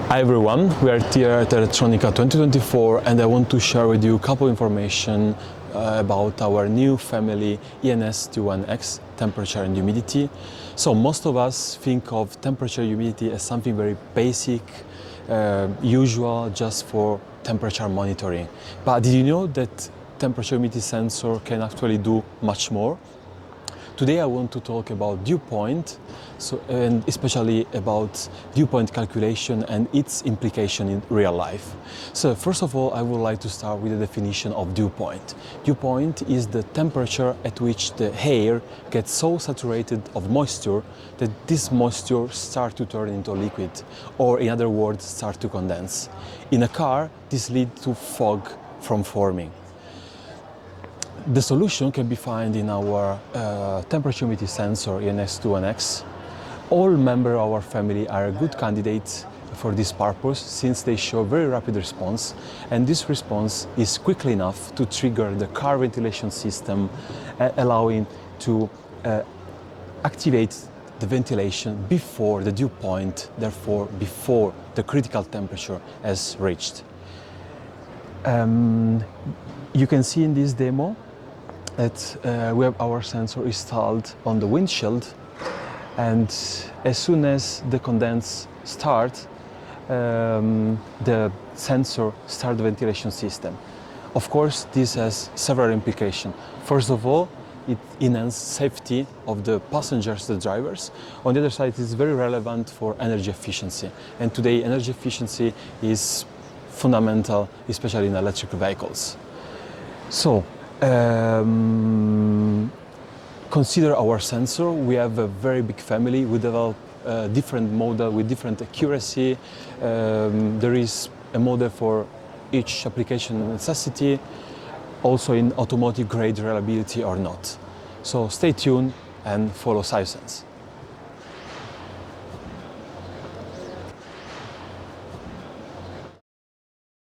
Hi everyone, we are here at Electronica 2024 and I want to share with you a couple information about our new family ENS21X, temperature and humidity. So most of us think of temperature humidity as something very basic, usual just for temperature monitoring. But did you know that temperature humidity sensor can actually do much more? Today I want to talk about dew point, and especially about dew point calculation and its implication in real life. So first of all, I would like to start with the definition of dew point. Dew point is the temperature at which the air gets so saturated of moisture that this moisture starts to turn into liquid, or in other words, start to condense. In a car, this leads to fog from forming. The solution can be found in our temperature humidity sensor ENS21X. All members of our family are good candidates for this purpose since they show very rapid response, and this response is quickly enough to trigger the car ventilation system, allowing to activate the ventilation before the dew point, therefore before the critical temperature has reached. You can see in this demo that we have our sensor installed on the windshield, and as soon as the condense starts, the sensor starts the ventilation system. Of course, this has several implications. First of all, it enhances safety of the passengers, the drivers. On the other side, it is very relevant for energy efficiency. And today, energy efficiency is fundamental, especially in electric vehicles. So, consider our sensor. We have a very big family. We develop different model with different accuracy. There is a model for each application necessity, also in automotive grade reliability or not. So stay tuned and follow ScioSense.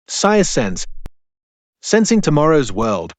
ScioSense, sensing tomorrow's world.